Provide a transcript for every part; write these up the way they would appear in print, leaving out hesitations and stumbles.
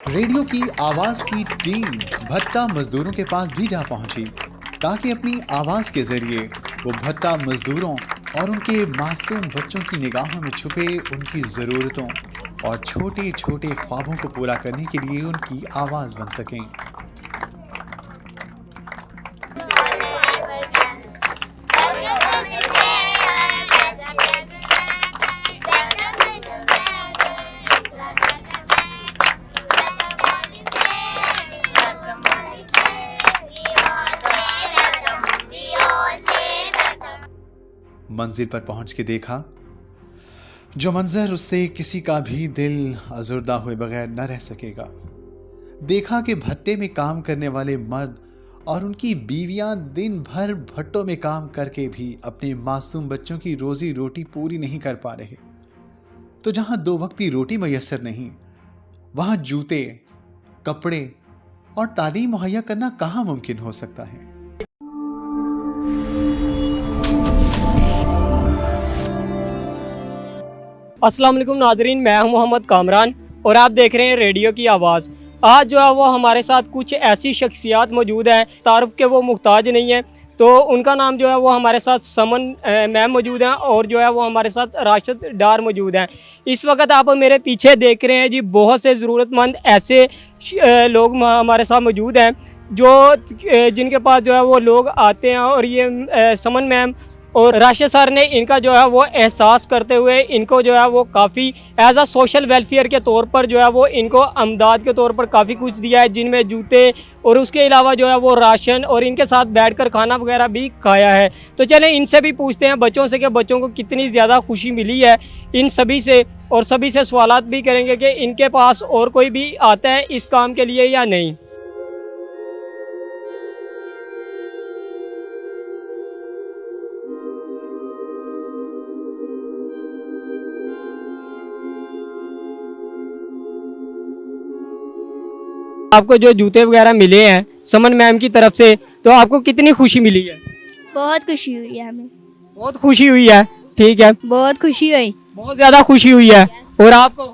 Radio की आवाज की टीम भट्टा मजदूरों के पास भी जा पहुंची ताकि अपनी आवाज के जरिए वो भट्टा मजदूरों और उनके मासूम बच्चों की निगाहों में छुपे उनकी ज़रूरतों और छोटे छोटे ख्वाबों को पूरा करने के लिए उनकी आवाज बन सकें। मंजिल पर पहुंच के देखा जो मंजर उससे किसी का भी दिल अजुर्दा हुए बगैर न रह सकेगा। देखा कि भट्टे में काम करने वाले मर्द और उनकी बीवियां दिन भर भट्टों में काम करके भी अपने मासूम बच्चों की रोजी रोटी पूरी नहीं कर पा रहे। तो जहां दो वक्त की रोटी मैसर नहीं, वहां जूते, कपड़े और तालीम मुहैया करना कहां मुमकिन हो सकता है। अस्सलाम वालेकुम नाजरीन, मैं हूं मोहम्मद कामरान और आप देख रहे हैं रेडियो की आवाज़। आज जो है वो हमारे साथ कुछ ऐसी शख्सियात मौजूद हैं, तारुफ के वो मुहताज नहीं है। तो उनका नाम जो है वो हमारे साथ समन मैम मौजूद हैं और जो है वो हमारे साथ राशिद डार मौजूद हैं। इस वक्त आप मेरे पीछे देख रहे हैं जी, बहुत से ज़रूरतमंद ऐसे लोग हमारे साथ मौजूद हैं जो जिनके पास जो है वो लोग आते हैं और ये समन मैम और राशिद सर ने इनका जो है वो एहसास करते हुए इनको जो है वो काफ़ी एज आ सोशल वेलफेयर के तौर पर जो है वो इनको अमदाद के तौर पर काफ़ी कुछ दिया है, जिनमें जूते और उसके अलावा जो है वो राशन और इनके साथ बैठकर खाना वगैरह भी खाया है। तो चलें इनसे भी पूछते हैं बच्चों से कि बच्चों को कितनी ज़्यादा खुशी मिली है इन सभी से, और सभी से सवालात भी करेंगे कि इनके पास और कोई भी आता है इस काम के लिए या नहीं। आपको जो जूते वगैरह मिले हैं समन मैम की तरफ से, तो आपको कितनी खुशी मिली है? बहुत खुशी हुई है हमें। बहुत खुशी हुई है, ठीक है, बहुत खुशी हुई। बहुत ज़्यादा खुशी हुई है। और आपको?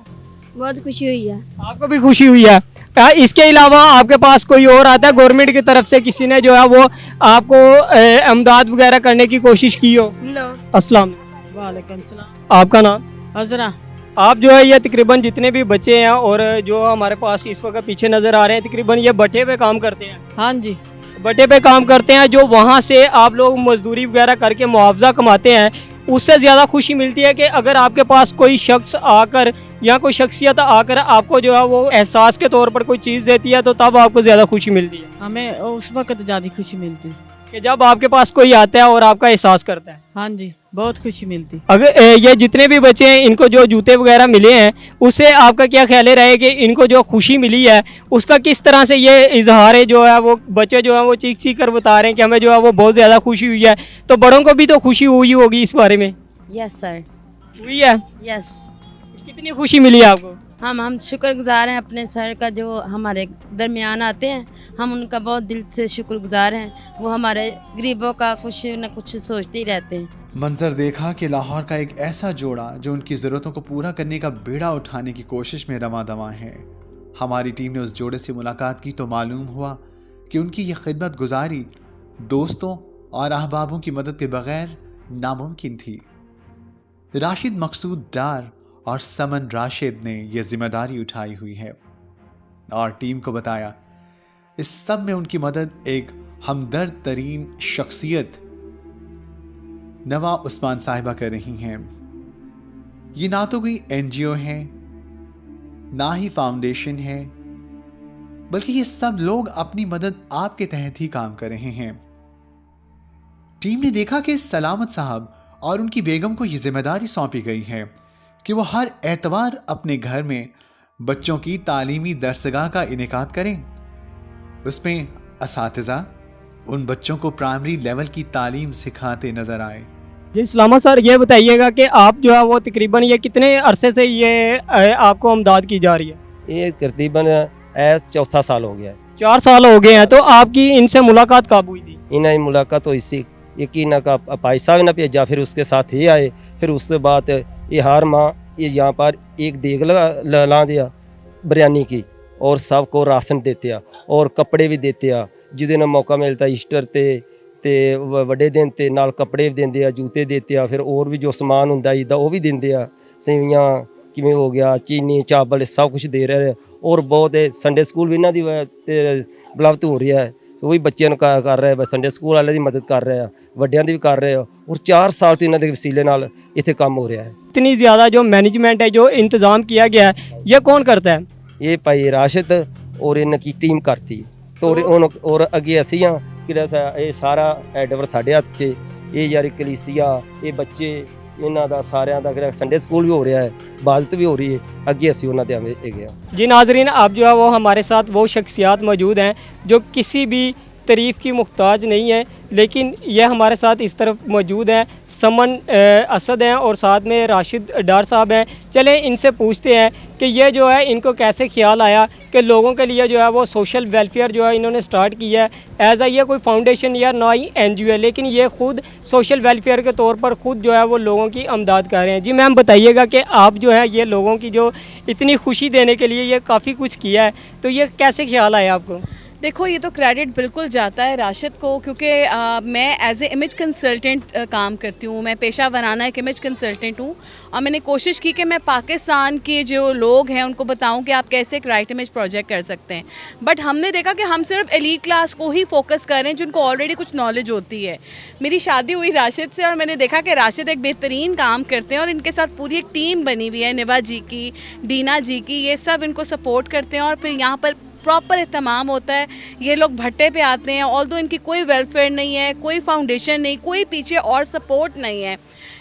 बहुत खुशी हुई है। आपको भी खुशी हुई है। इसके अलावा आपके पास कोई और आता है गवर्नमेंट की तरफ से, किसी ने जो है वो आपको अमदाद वगैरह करने की कोशिश की हो? नो। अस्सलाम वालेकुम सलाम। आपका नाम? हजरा। आप जो है ये तकरीबन जितने भी बच्चे हैं और जो हमारे पास इस वक्त पीछे नज़र आ रहे हैं, तकरीबन ये भट्टे पे काम करते हैं। हाँ जी। भट्टे पे काम करते हैं, जो वहाँ से आप लोग मजदूरी वगैरह करके मुआवजा कमाते हैं, उससे ज़्यादा खुशी मिलती है कि अगर आपके पास कोई शख्स आकर या कोई शख्सियत आकर आपको जो है वो एहसास के तौर पर कोई चीज़ देती है, तो तब आपको ज़्यादा खुशी मिलती है। हमें उस वक्त ज़्यादा खुशी मिलती कि जब आपके पास कोई आता है और आपका एहसास करता है। हाँ जी, बहुत खुशी मिलती। अगर ये जितने भी बच्चे हैं इनको जो जूते वगैरह मिले हैं, उससे आपका क्या ख्याल रहे कि इनको जो खुशी मिली है उसका किस तरह से ये इजहार है, जो है वो बच्चे जो है वो चीख चीख कर बता रहे हैं कि हमें जो है वो बहुत ज़्यादा खुशी हुई है। तो बड़ों को भी तो खुशी हुई होगी इस बारे में? Yes sir. हुई है? यस। कितनी खुशी मिली आपको? हम शुक्रगुजार हैं अपने सर का, जो हमारे दरमियान आते हैं, हम उनका बहुत दिल से शुक्रगुजार हैं। वो हमारे गरीबों का कुछ न कुछ सोचते ही रहते हैं। मंजर देखा कि लाहौर का एक ऐसा जोड़ा जो उनकी ज़रूरतों को पूरा करने का बेड़ा उठाने की कोशिश में रमा दमा है। हमारी टीम ने उस जोड़े से मुलाकात की तो मालूम हुआ कि उनकी ये खिदमत गुजारी दोस्तों और अहबाबों की मदद के बगैर नामुमकिन थी। राशिद मकसूद डार और समन राशिद ने यह जिम्मेदारी उठाई हुई है और टीम को बताया इस सब में उनकी मदद एक हमदर्द तरीन शख्सियत नवा उस्मान साहिबा कर रही हैं। ये ना तो कोई एनजीओ है, ना ही फाउंडेशन है, बल्कि ये सब लोग अपनी मदद आपके तहत ही काम कर रहे हैं। टीम ने देखा कि सलामत साहब और उनकी बेगम को यह जिम्मेदारी सौंपी गई है कि वो हर एतवार अपने घर में बच्चों की तालीमी दरसगाह का इनेकाद करें। उसमें असातिज़ा उन बच्चों को प्राइमरी लेवल की तालीम सिखाते नजर आए। जी सलामत सर, ये बताइएगा कि आप जो है वो तकरीबन ये कितने अरसे से ये आपको अमदाद की जा रही है? ये तकरीबन चौथा साल हो गया है। 4 साल हो गए हैं। तो आपकी इनसे मुलाकात कब हुई थी? इन्हें मुलाकात तो इसी यकीन का पैसा भी ना भेजा, फिर उसके साथ ही आए। फिर उसके बाद ये हर माह ये यहाँ पर एक देग ला दिया बिरयानी की, और सबको राशन देते आ और कपड़े भी देते आ जिस दिन मौका मिलता ईस्टर ते ਵੱਡੇ ਦਿਨ ਤੇ ਨਾਲ ਕੱਪੜੇ ਵੀ ਦਿੰਦੇ ਆ ਜੂਤੇ ਦਿੱਤੇ ਆ ਫਿਰ ਹੋਰ ਵੀ ਜੋ ਸਮਾਨ ਹੁੰਦਾ ਇਹਦਾ ਉਹ ਵੀ ਦਿੰਦੇ ਆ ਸੇਵੀਆਂ ਕਿਵੇਂ ਹੋ ਗਿਆ ਚੀਨੀ ਚਾਵਲ ਸਭ ਕੁਝ ਦੇ ਰਹੇ ਆ ਔਰ ਬਹੁਤ ਸੰਡੇ ਸਕੂਲ ਵੀ ਇਹਨਾਂ ਦੀ ਤੇ ਬਲਵਤ ਹੋ ਰਿਹਾ ਹੈ ਉਹ ਵੀ ਬੱਚਿਆਂ ਨੂੰ ਕਰ ਰਿਹਾ ਹੈ ਸੰਡੇ ਸਕੂਲ ਵਾਲਿਆਂ ਦੀ ਮਦਦ ਕਰ ਰਿਹਾ ਵੱਡਿਆਂ ਦੀ ਵੀ ਕਰ ਰਿਹਾ ਔਰ 4 ਸਾਲ ਤੋਂ ਇਹਨਾਂ ਦੇ ਵਸੀਲੇ ਨਾਲ ਇੱਥੇ ਕੰਮ ਹੋ ਰਿਹਾ ਹੈ इतनी ज़्यादा जो मैनेजमेंट है जो इंतज़ाम किया गया है ये कौन करता है? ये भाई राशिद और इनकी टीम करती तो और अगे असी हाँ कि ये सारा एडवर साढ़े हथ च ये यार कलीसिया ये बच्चे इन्हों का सारिया का संडे स्कूल भी हो रहा है इबादत भी हो रही है अगे असी उन्होंने गया। जी नाजरीन अब जो है वो हमारे साथ वो शख्सियात मौजूद हैं जो किसी भी तारीफ़ की मुहताज नहीं है लेकिन ये हमारे साथ इस तरफ मौजूद हैं समन असद हैं और साथ में राशिद डार साहब हैं। चलें इनसे पूछते हैं कि ये जो है इनको कैसे ख्याल आया कि लोगों के लिए जो है वो सोशल वेलफेयर जो है इन्होंने स्टार्ट किया है एज ये कोई फाउंडेशन या ना ही NGO है लेकिन ये ख़ुद सोशल वेलफेयर के तौर पर ख़ुद जो है वो लोगों की अमदाद कर रहे हैं। जी मैम बताइएगा कि आप जो है ये लोगों की जो इतनी खुशी देने के लिए ये काफ़ी कुछ किया है तो ये कैसे ख्याल आया आपको? देखो ये तो क्रेडिट बिल्कुल जाता है राशिद को क्योंकि मैं एज ए इमेज कंसल्टेंट काम करती हूँ। मैं पेशा वराना एक इमेज कंसल्टेंट हूँ और मैंने कोशिश की कि मैं पाकिस्तान के जो लोग हैं उनको बताऊँ कि आप कैसे एक राइट इमेज प्रोजेक्ट कर सकते हैं। बट हमने देखा कि हम सिर्फ एलीट क्लास को ही फोकस कर रहे हैं जिनको ऑलरेडी कुछ नॉलेज होती है। मेरी शादी हुई राशिद से और मैंने देखा कि राशिद एक बेहतरीन काम करते हैं और इनके साथ पूरी एक टीम बनी हुई है निवा जी की, डीना जी की, ये सब इनको सपोर्ट करते हैं और फिर यहाँ पर प्रॉपर एहतमाम होता है। ये लोग भट्टे पे आते हैं ऑल्दो इनकी कोई वेलफेयर नहीं है, कोई फाउंडेशन नहीं, कोई पीछे और सपोर्ट नहीं है।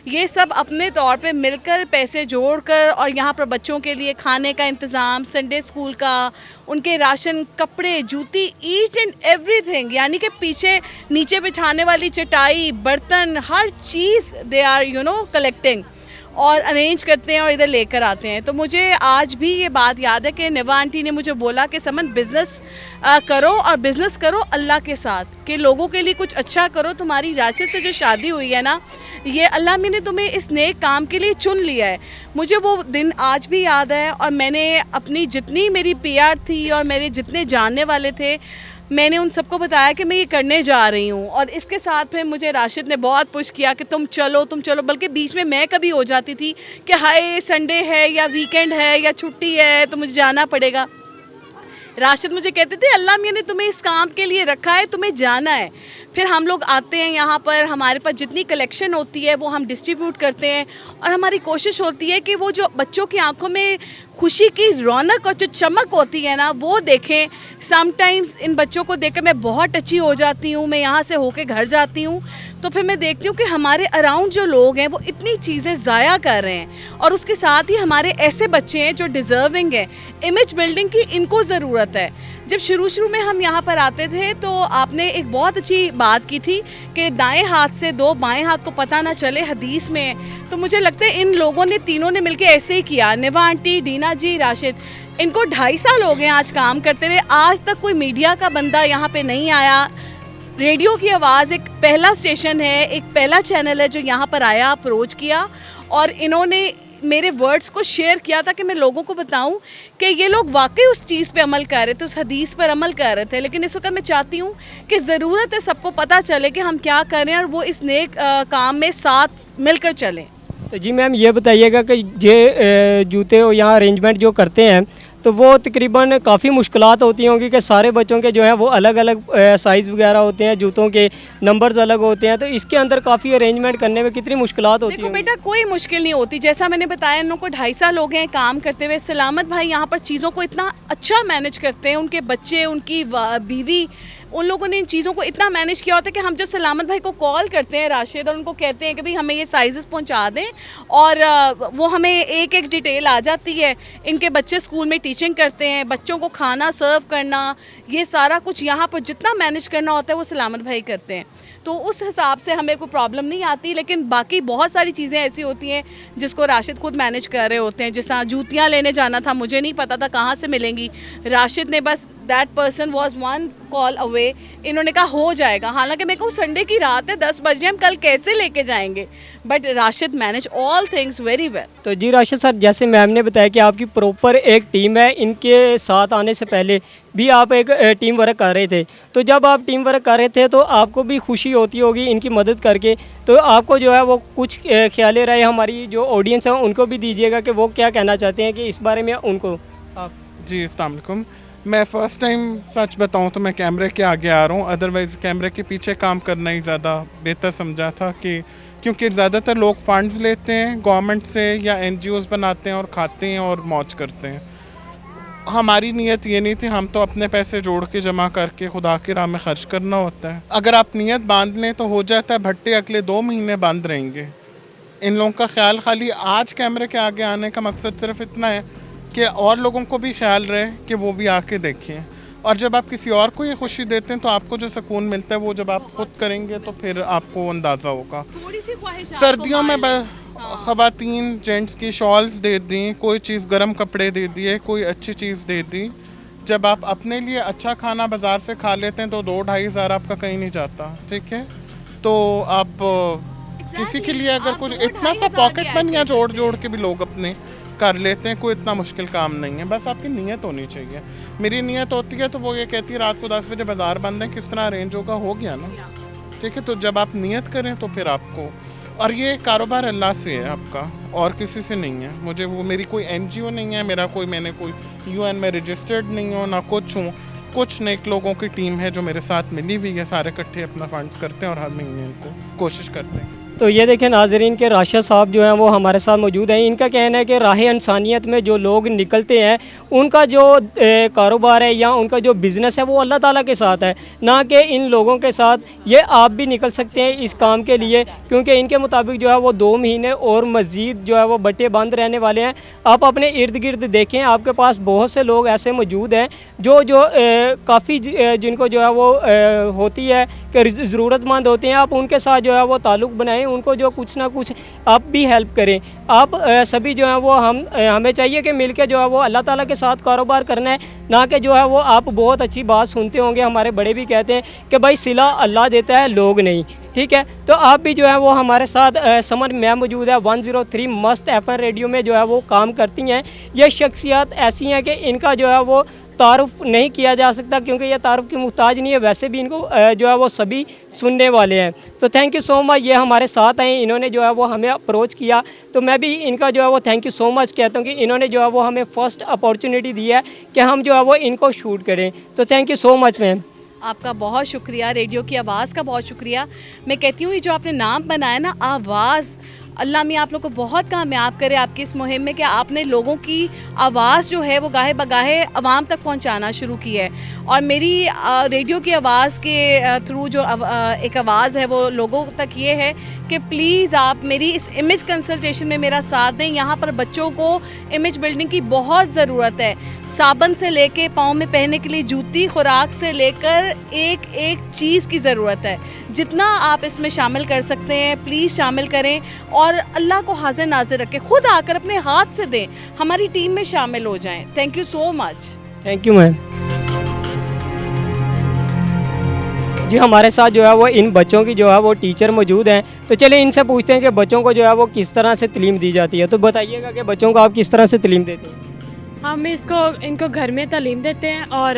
ये सब अपने तौर पे मिलकर पैसे जोड़कर और यहाँ पर बच्चों के लिए खाने का इंतज़ाम, संडे स्कूल का, उनके राशन, कपड़े, जूती, ईच एंड एवरीथिंग यानी कि पीछे नीचे बिछाने वाली चटाई, बर्तन, हर चीज़ दे आर कलेक्टिंग और अरेंज करते हैं और इधर लेकर आते हैं। तो मुझे आज भी ये बात याद है कि निवा आंटी ने मुझे बोला कि समन बिज़नेस करो और बिज़नेस करो अल्लाह के साथ, कि लोगों के लिए कुछ अच्छा करो। तुम्हारी राशिद से जो शादी हुई है ना, ये अल्लाह ने तुम्हें इस नेक काम के लिए चुन लिया है। मुझे वो दिन आज भी याद है और मैंने अपनी जितनी मेरी PR थी और मेरे जितने जानने वाले थे मैंने उन सबको बताया कि मैं ये करने जा रही हूँ। और इसके साथ में मुझे राशिद ने बहुत पुश किया कि तुम चलो, बल्कि बीच में मैं कभी हो जाती थी कि हाय संडे है या वीकेंड है या छुट्टी है तो मुझे जाना पड़ेगा। राशिद मुझे कहते थे अल्लाह मियां ने तुम्हें इस काम के लिए रखा है, तुम्हें जाना है। फिर हम लोग आते हैं यहाँ पर, हमारे पास जितनी कलेक्शन होती है वो हम डिस्ट्रीब्यूट करते हैं और हमारी कोशिश होती है कि वो जो बच्चों की आंखों में खुशी की रौनक और जो चमक होती है ना वो देखें। समटाइम्स इन बच्चों को देखकर मैं बहुत टची हो जाती हूँ। मैं यहाँ से होके घर जाती हूँ तो फिर मैं देखती हूँ कि हमारे अराउंड जो लोग हैं वो इतनी चीज़ें ज़ाया कर रहे हैं और उसके साथ ही हमारे ऐसे बच्चे हैं जो डिज़र्विंग है इमेज बिल्डिंग की, इनको ज़रूरत है। जब शुरू में हम यहाँ पर आते थे तो आपने एक बहुत अच्छी बात की थी कि दाएं हाथ से दो बाएं हाथ को पता ना चले, हदीस में। तो मुझे लगता है इन लोगों ने तीनों ने मिलकर ऐसे ही किया, निवा आंटी, डीना जी, राशिद। इनको 2.5 साल हो गए आज काम करते हुए। आज तक कोई मीडिया का बंदा यहाँ पे नहीं आया। रेडियो की आवाज़ एक पहला स्टेशन है, एक पहला चैनल है जो यहाँ पर आया, अप्रोच किया और इन्होंने मेरे वर्ड्स को शेयर किया था कि मैं लोगों को बताऊं कि ये लोग वाकई उस चीज़ पे अमल कर रहे थे, उस हदीस पर अमल कर रहे थे। लेकिन इस वक्त मैं चाहती हूं कि ज़रूरत है सबको पता चले कि हम क्या कर रहे हैं और वो इस नेक काम में साथ मिलकर चलें। तो जी मैम ये बताइएगा कि ये जूते और यहाँ अरेंजमेंट जो करते हैं तो वो तकरीबन काफ़ी मुश्किलात होती होंगी कि सारे बच्चों के जो है वो अलग अलग साइज़ वगैरह होते हैं, जूतों के नंबर्स अलग होते हैं, तो इसके अंदर काफ़ी अरेंजमेंट करने में कितनी मुश्किलात होती हैं? देखो बेटा कोई मुश्किल नहीं होती। जैसा मैंने बताया इन लोगों को 2.5 साल हो गए काम करते हुए। सलामत भाई यहाँ पर चीज़ों को इतना अच्छा मैनेज करते हैं, उनके बच्चे, उनकी बीवी, उन लोगों ने इन चीज़ों को इतना मैनेज किया होता है कि हम जो सलामत भाई को कॉल करते हैं राशिद और उनको कहते हैं कि भाई हमें ये साइज़ पहुंचा दें और वो हमें एक एक डिटेल आ जाती है। इनके बच्चे स्कूल में टीचिंग करते हैं, बच्चों को खाना सर्व करना, ये सारा कुछ यहाँ पर जितना मैनेज करना होता है वो सलामत भाई करते हैं। तो उस हिसाब से हमें कोई प्रॉब्लम नहीं आती। लेकिन बाकी बहुत सारी चीज़ें ऐसी होती हैं जिसको राशिद खुद मैनेज कर रहे होते हैं। जैसा जूतियाँ लेने जाना था, मुझे नहीं पता था कहाँ से मिलेंगी, राशिद ने बस that person was one call away. इन्होंने कहा हो जाएगा, हालांकि मेरे को संडे की रात है, 10 बजे हम कल कैसे लेके जाएंगे, but Rashid manage all things very well. तो जी राशिद सर, जैसे मैम ने बताया कि आपकी प्रॉपर एक टीम है, इनके साथ आने से पहले भी आप एक टीम वर्क कर रहे थे, तो जब आप टीम वर्क कर रहे थे तो आपको भी खुशी होती होगी इनकी मदद करके, तो आपको जो है वो कुछ ख्याल राय हमारी जो ऑडियंस है उनको भी दीजिएगा कि वो क्या कहना चाहते हैं कि इस बारे में उनको आप। जी अस्सलाम वालेकुम। मैं फ़र्स्ट टाइम सच बताऊं तो मैं कैमरे के आगे आ रहा हूं, अदरवाइज़ कैमरे के पीछे काम करना ही ज़्यादा बेहतर समझा था, कि क्योंकि ज़्यादातर लोग फ़ंड्स लेते हैं गवर्नमेंट से या NGOs बनाते हैं और खाते हैं और मौज करते हैं। हमारी नीयत ये नहीं थी, हम तो अपने पैसे जोड़ के जमा करके खुदा की राह में खर्च करना होता है। अगर आप नीयत बांध लें तो हो जाता है, भट्टे अगले 2 महीने बंद रहेंगे। इन लोगों का ख्याल खाली आज कैमरे के आगे आने का मकसद सिर्फ इतना है कि और लोगों को भी ख्याल रहे कि वो भी आके देखें, और जब आप किसी और को ये खुशी देते हैं तो आपको जो सुकून मिलता है वो जब आप खुद करेंगे तो फिर आपको अंदाज़ा होगा। सर्दियों में ख़वातीन जेंट्स की शॉल्स दे दी, कोई चीज़ गर्म कपड़े दे दिए, कोई अच्छी चीज़ दे दी। जब आप अपने लिए अच्छा खाना बाज़ार से खा लेते हैं तो 2-2.5 हज़ार आपका कहीं नहीं जाता, ठीक है। तो आप किसी के लिए अगर कुछ इतना सा पॉकेट मनी या जोड़ जोड़ के भी लोग अपने कर लेते हैं, कोई इतना मुश्किल काम नहीं है, बस आपकी नीयत होनी चाहिए। मेरी नीयत होती है तो वो ये कहती है रात को 10 बजे बाज़ार बंद है, किस तरह अरेंज होगा, हो गया ना, ठीक है। तो जब आप नीयत करें तो फिर आपको, और ये कारोबार अल्लाह से है आपका और किसी से नहीं है। मुझे वो, मेरी कोई NGO नहीं है, मेरा कोई, मैंने कोई UN में रजिस्टर्ड नहीं हूँ ना कुछ हूँ, कुछ नेक लोगों की टीम है जो मेरे साथ मिली हुई है, सारे इकट्ठे अपना फंड्स करते हैं और हर महीने इनको कोशिश करते हैं। तो ये देखें नाजरीन के राशिद साहब जो हैं वो हमारे साथ मौजूद हैं। इनका कहना है कि राह इंसानियत में जो लोग निकलते हैं उनका जो कारोबार है या उनका जो बिज़नेस है वो अल्लाह ताला के साथ है, ना कि इन लोगों के साथ। ये आप भी निकल सकते हैं इस काम के लिए, क्योंकि इनके मुताबिक जो है वो 2 महीने और मज़ीद जो है वो बट्टे बंद रहने वाले हैं। आप अपने इर्द गिर्द देखें, आपके पास बहुत से लोग ऐसे मौजूद हैं जो काफ़ी जिनको जो है वो होती है कि ज़रूरतमंद होते हैं। आप उनके साथ जो है वो ताल्लुक़ बनाएं, उनको जो कुछ ना कुछ आप भी हेल्प करें। आप सभी जो है वो हमें चाहिए कि मिलके जो है वो अल्लाह ताला के साथ कारोबार करना है, ना कि जो है वो आप बहुत अच्छी बात सुनते होंगे, हमारे बड़े भी कहते हैं कि भाई सिला अल्लाह देता है, लोग नहीं, ठीक है। तो आप भी जो है वो हमारे साथ समर मैम मौजूद है 103 मस्त FM रेडियो में जो है वो काम करती हैं। ये शख्सियत ऐसी हैं कि इनका जो है वो तारुफ नहीं किया जा सकता, क्योंकि ये तारुफ की मुहताज नहीं है, वैसे भी इनको जो है वो सभी सुनने वाले हैं। तो थैंक यू सो मच, ये हमारे साथ आए, इन्होंने जो है वो हमें अप्रोच किया, तो मैं भी इनका जो है वो थैंक यू सो मच कहता हूँ कि इन्होंने जो है वो हमें फ़र्स्ट अपॉर्चुनिटी दी है कि हम जो है वो इनको शूट करें। तो thank you so much ma'am. आपका बहुत शुक्रिया, रेडियो की आवाज़ का बहुत शुक्रिया। मैं कहती हूँ ये जो आपने नाम बनाया ना, आवाज़, अल्लाह मियाँ आप लोग को बहुत कामयाब करे आपकी इस मुहिम में कि आपने लोगों की आवाज़ जो है वो गाहे बगाहे आवाम तक पहुँचाना शुरू की है। और मेरी रेडियो की आवाज़ के थ्रू जो एक आवाज़ है वो लोगों तक ये है कि प्लीज़ आप मेरी इस इमेज कंसल्टेशन में मेरा साथ दें। यहाँ पर बच्चों को इमेज बिल्डिंग की बहुत ज़रूरत है, साबुन से लेके पाँव में पहनने के लिए जूती, खुराक से लेकर एक एक चीज़ की ज़रूरत है। जितना आप इसमें शामिल कर सकते हैं प्लीज़ शामिल करें, और अल्लाह को हाजिर नाजिर रखें, खुद आकर अपने हाथ से दें, हमारी टीम में शामिल हो जाएं। Thank you so much. Thank you ma'am. जी हमारे साथ जो है वो इन बच्चों की जो है वो टीचर मौजूद हैं, तो चलिए इनसे पूछते हैं कि बच्चों को जो है वो किस तरह से तालीम दी जाती है। तो बताइएगा कि बच्चों को आप किस तरह से तालीम देते हैं। हम इनको घर में तालीम देते हैं और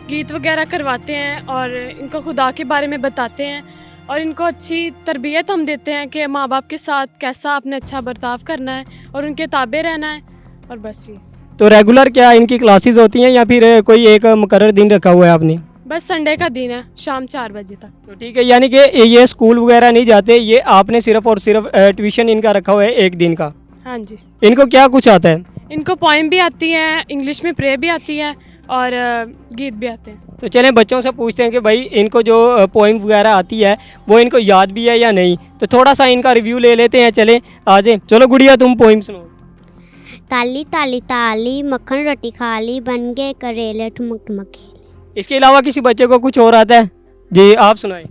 गीत वगैरह करवाते हैं और इनको खुदा के बारे में बताते हैं, और इनको अच्छी तरबियत हम देते हैं कि माँ बाप के साथ कैसा आपने अच्छा बर्ताव करना है और उनके ताबे रहना है, और बस ये। तो रेगुलर क्या इनकी क्लासेस होती हैं या फिर कोई एक मुकर्रर दिन रखा हुआ है आपने? बस संडे का दिन है, शाम 4 बजे तक। तो ठीक है, यानी कि ये स्कूल वगैरह नहीं जाते, ये आपने सिर्फ और सिर्फ ट्यूशन इनका रखा हुआ है एक दिन का? हाँ जी। इनको क्या कुछ आता है? इनको पोइम भी आती है, इंग्लिश में प्रे भी आती है और गीत भी आते हैं। तो चलें बच्चों से पूछते हैं कि भाई इनको जो पोइम वगैरह आती है वो इनको याद भी है या नहीं। तो थोड़ा सा इनका रिव्यू ले लेते हैं, चलें आ जाए। चलो गुड़िया तुम पोइम सुनो। ताली ताली ताली मक्खन रोटी खा ली, बन गए करेले ठुमक ठुमक खेले। इसके अलावा किसी बच्चे को कुछ और आता है? जी आप सुनाएं।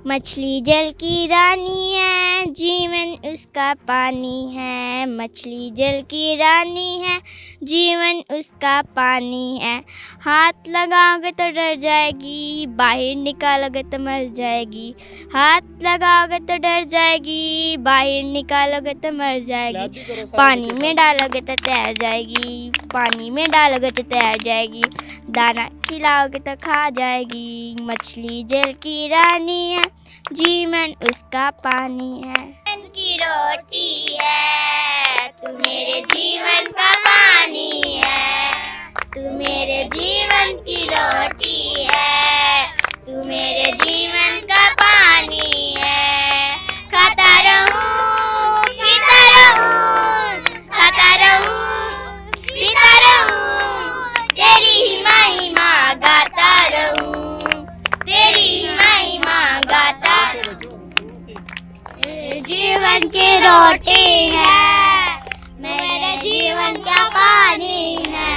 मछली जल की रानी है, जीवन उसका पानी है। मछली जल की रानी है, जीवन उसका पानी है। हाथ लगाओगे तो डर जाएगी, बाहर निकालोगे तो मर जाएगी। हाथ लगाओगे तो डर जाएगी, बाहर निकालोगे तो मर जाएगी। पानी में डालोगे तो तैर जाएगी, पानी में डालोगे तो तैर जाएगी। दाना खिलाओगे तो खा जाएगी। मछली जल की रानी है, जीवन उसका पानी है। जीवन की रोटी है, तू मेरे जीवन का पानी है। तू मेरे जीवन की रोटी है, तू मेरे जीवन का पानी है। खाता रहूं, पीता रहूं, खाता रहूं, पीता रहूं, तेरी ही महिमा गाता रहूं, तेरी ही महिमा गाता। जीवन की रोटी है, मेरे जीवन का पानी है।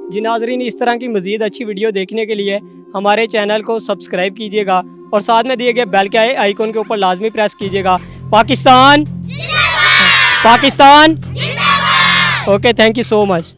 जी नाजरीन, इस तरह की मज़ीद अच्छी वीडियो देखने के लिए हमारे चैनल को सब्सक्राइब कीजिएगा और साथ में दिए गए बेल के आइकन के ऊपर लाजमी प्रेस कीजिएगा। Pakistan, Pakistan. Okay, thank you so much.